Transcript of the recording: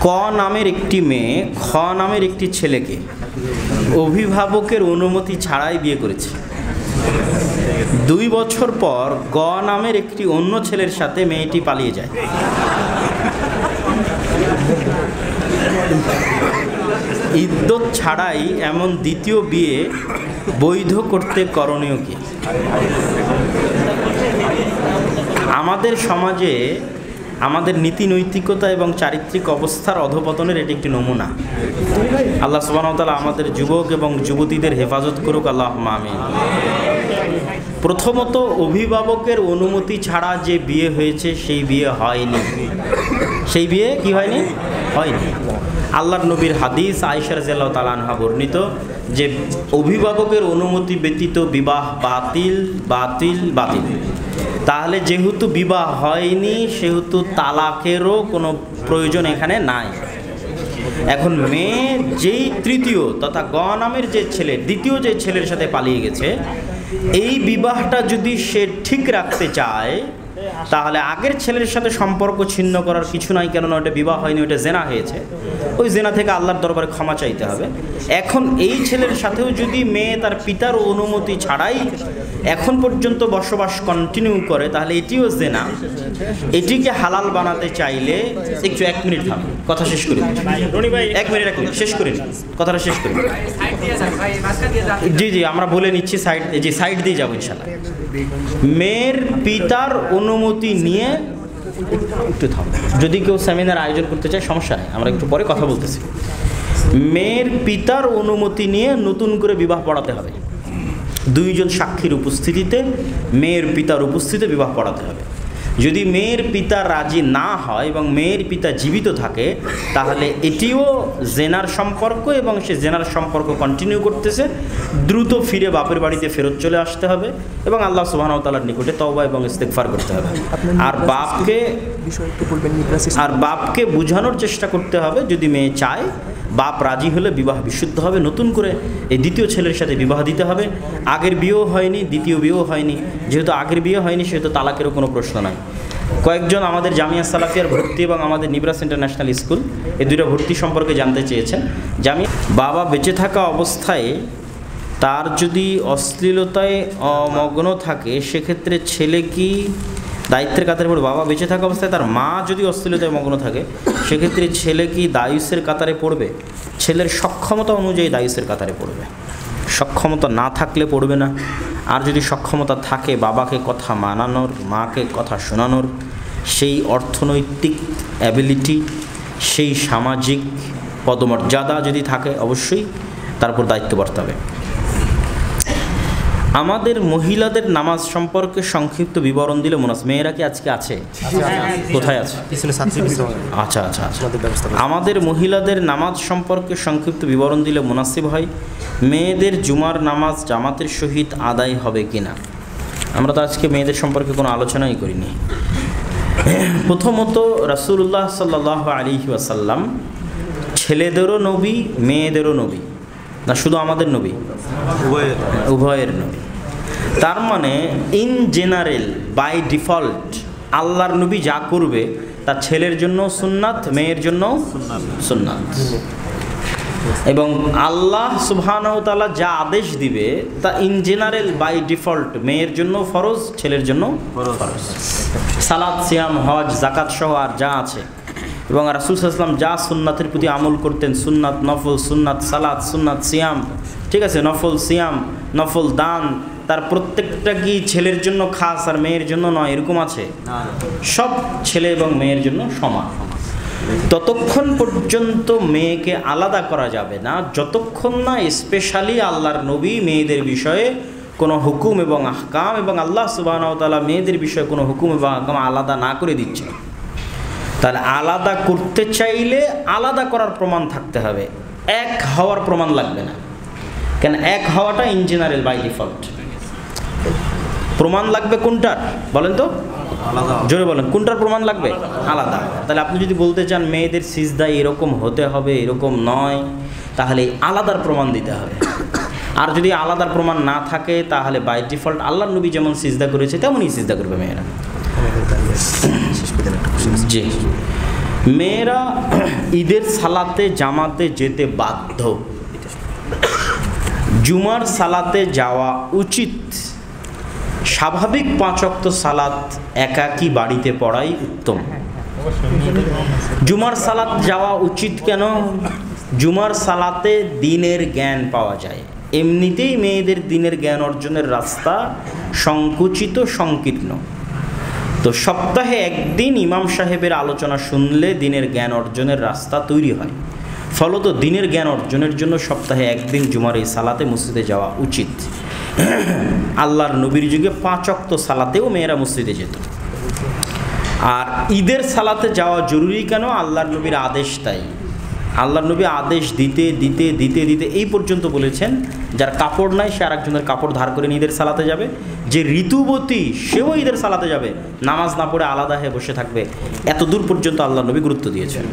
ক নামের একটি মেয়ে খ নামের একটি ছেলেকে অভিভাবকের অনুমতি ছাড়াই বিয়ে করেছে। 2 বছর পর গ নামের একটি অন্য ছেলের সাথে মেয়েটি পালিয়ে যায়। ইদ্যত ছাড়াই এমন দ্বিতীয় বিয়ে বৈধ করতে করণীয় কি? আমাদের সমাজে আমাদের নীতি নৈতিকতা এবং চারিত্রিক অবস্থার অধঃপতনের এটি একটি নমুনা। আল্লাহ সুবহানাহু ওয়া তাআলা আমাদের যুবক এবং যুবতীদের হেফাজত করুক, আল্লাহুম্মা আমিন। প্রথমত, অভিভাবকের অনুমতি ছাড়া যে বিয়ে হয়েছে সেই বিয়ে হয়নি। সেই বিয়ে কি হয়নি? হয়নি। আল্লাহর নবীর হাদিস আয়েশা রাদিয়াল্লাহু তাআলা আনহা বর্ণিত যে অভিভাবকের অনুমতি ব্যতীত বিবাহ বাতিল বাতিল বাতিল। তাহলে যেহেতু বিবাহ হয়নি সেহেতু তালাকেরও কোনো প্রয়োজন এখানে নাই। এখন মেয়ে যেই তৃতীয় তথা গ নামের যে ছেলে দ্বিতীয় যে ছেলের সাথে পালিয়ে গেছে, এই বিবাহটা যদি সে ঠিক রাখতে চায় তাহলে আগের ছেলের সাথে সম্পর্ক ছিন্ন করার কিছু নাই, কেননা ওটা বিবাহ হয়নি, ওটা জেনা হয়েছে। ওই জেনা থেকে আল্লাহর দরবারে ক্ষমা চাইতে হবে। এখন এই ছেলের সাথেও যদি মেয়ে তার পিতার অনুমতি ছাড়াই এখন পর্যন্ত বসবাস কন্টিনিউ করে তাহলে এটিও জেনা। এটিকে হালাল বানাতে চাইলে একটু 1 মিনিট থাম, কথা শেষ করি। 1 মিনিট শেষ করি, কথাটা শেষ করি। জি আমরা বলে নিচ্ছি, সাইড দিয়ে যাবো ইনশাআল্লাহ। মেয়ের পিতার অনুমতি নিয়ে একটু থাম, যদি কেউ সেমিনার আয়োজন করতে চায় সমস্যা নেই, আমরা একটু পরে কথা বলতেছি। মেয়ের পিতার অনুমতি নিয়ে নতুন করে বিবাহ পড়াতে হবে। 2 জন সাক্ষীর উপস্থিতিতে মেয়ের পিতার উপস্থিতিতে বিবাহ পড়াতে হবে। যদি মেয়ের পিতা রাজি না হয় এবং মেয়ের পিতা জীবিত থাকে তাহলে এটিও জেনার সম্পর্ক এবং সে জেনার সম্পর্ক কন্টিনিউ করতেছে। দ্রুত ফিরে বাপের বাড়িতে ফেরত চলে আসতে হবে এবং আল্লাহ সুবহানাহু ওয়া তাআলার নিকটে তওবা এবং ইস্তেগফার করতে হবে। আর বাপকে বোঝানোর চেষ্টা করতে হবে, যদি মেয়ে চায়, বাপ রাজি হলে বিবাহ বিশুদ্ধ হবে। নতুন করে এই দ্বিতীয় ছেলের সাথে বিবাহ দিতে হবে। আগের বিয়েও হয়নি, দ্বিতীয় বিয়েও হয়নি, যেহেতু আগের বিয়ে হয়নি সেহেতু তালাকেরও কোনো প্রশ্ন নাই। কয়েকজন আমাদের জামিয়া সালাফিয়ার ভর্তি এবং আমাদের নিবরাস ইন্টারন্যাশনাল স্কুল এই 2টা ভর্তি সম্পর্কে জানতে চেয়েছেন। বাবা বেঁচে থাকা অবস্থায় তার যদি অশ্লীলতায় মগ্ন থাকে সেক্ষেত্রে ছেলে কি দায়িত্বের কাতারে পড়বে? বাবা বেঁচে থাকা অবস্থায় তার মা যদি অশ্লীলতায় মগ্ন থাকে সেক্ষেত্রে ছেলে কি দায়ুসের কাতারে পড়বে? ছেলের সক্ষমতা অনুযায়ী দায়ুসের কাতারে পড়বে। সক্ষমতা না থাকলে পড়বে না। আর যদি সক্ষমতা থাকে বাবাকে কথা মানানোর, মাকে কথা শোনানোর, সেই অর্থনৈতিক অ্যাবিলিটি, সেই সামাজিক পদমর্যাদা যদি থাকে অবশ্যই তারপর দায়িত্ব বর্তাবে। আমাদের মহিলাদের নামাজ সম্পর্কে সংক্ষিপ্ত বিবরণ দিলে মনে হয়। মেয়েরা কি আজকে আছে? কোথায় আছে? আচ্ছা। আমাদের মহিলাদের নামাজ সম্পর্কে সংক্ষিপ্ত বিবরণ দিলে মুনাসিব হয়। মেয়েদের জুমার নামাজ জামাতের সহিত আদায় হবে কিনা? আমরা তো আজকে মেয়েদের সম্পর্কে কোনো আলোচনাই করিনি। প্রথমত, রাসূলুল্লাহ সাল্লাল্লাহু আলাইহি ওয়াসাল্লাম ছেলেদেরও নবী, মেয়েদেরও নবী, না শুধু আমাদের নবী? উভয়ের নবী। তার মানে ইন জেনারেল বাই ডিফল্ট আল্লাহর নবী যা করবে তা ছেলের জন্য সুন্নাত, মেয়ের জন্য সুন্নাত। এবং আল্লাহ সুবহানাহু ওয়া তাআলা যা আদেশ দিবে তা ইন জেনারেল বাই ডিফল্ট মেয়ের জন্য ফরজ, ছেলের জন্য ফরজ। সালাত, সিয়াম, হজ, যাকাত সহ আর যা আছে। এবং রাসূল সাল্লাল্লাহু আলাইহি ওয়াসাল্লাম যা সুন্নাতের প্রতি আমল করতেন, সুন্নাত, নফল, সুন্নাত সালাত, সুন্নাত সিয়াম, ঠিক আছে, নফল সিয়াম, নফল দান, তার প্রত্যেকটা কি ছেলের জন্য খাস আর মেয়ের জন্য নয় এরকম আছে? সব ছেলে এবং মেয়ের জন্য সমান। ততক্ষণ পর্যন্ত মেয়েকে আলাদা করা যাবে না যতক্ষণ না স্পেশালি আল্লাহর নবী মেয়েদের বিষয়ে কোনো হুকুম এবং আহকাম এবং আল্লাহ সুবহানাহু ওয়া তাআলা মেয়েদের বিষয়ে কোনো হুকুম এবং আহকাম আলাদা না করে দিচ্ছে। তাহলে আলাদা করতে চাইলে আলাদা করার প্রমাণ থাকতে হবে, এক হওয়ার প্রমাণ লাগবে না। কেন এক হওয়াটা ইন জেনারেল বাই ডিফল্ট। প্রমাণ লাগবে কোনটার বলেন তো? আলাদা। জোরে বলেন, কোনটার প্রমাণ লাগবে? আলাদা। তাহলে আপনি যদি বলতে চান মেয়েদের সিজদা এরকম হতে হবে, এরকম নয়, তাহলে আলাদার প্রমাণ দিতে হবে। আর যদি আলাদার প্রমাণ না থাকে তাহলে বাই ডিফল্ট আল্লাহর নবী যেমন সিজদা করেছে তেমনই সিজদা করবে মেয়েরা। জি, মেয়েরা ঈদের সালাতে জামাতে যেতে বাধ্য, জুমার সালাতে যাওয়া উচিত, স্বাভাবিক 5 ওয়াক্ত সালাত একাকী বাড়িতে পড়াই উত্তম। জুমার সালাত যাওয়া উচিত কেন? জুমার সালাতে দিনের জ্ঞান পাওয়া যায়। এমনিতেই মেয়েদের দিনের জ্ঞান অর্জনের রাস্তা সংকুচিত, সংকীর্ণ। তো সপ্তাহে একদিন ইমাম সাহেবের আলোচনা শুনলে দিনের জ্ঞান অর্জনের রাস্তা তৈরি হয়। ফলত দিনের জ্ঞান অর্জনের জন্য সপ্তাহে একদিন জুমার এই সালাতে মসজিদে যাওয়া উচিত। আল্লাহর নবীর যুগে 5 ওয়াক্ত সালাতেও মেয়েরা মসজিদে যেত। আর ঈদের সালাতে যাওয়া জরুরি কেন? আল্লাহর নবীর আদেশ তাই। আল্লাহর নবী আদেশ দিতে দিতে দিতে দিতে এই পর্যন্ত বলেছেন, যার কাপড় নাই সে আরেকজনের কাপড় ধার করে ঈদের সালাতে যাবে, যে ঋতুবতী সেও ঈদের সালাতে যাবে, নামাজ না পড়ে আলাদা হয়ে বসে থাকবে। এত দূর পর্যন্ত আল্লাহর নবী গুরুত্ব দিয়েছেন।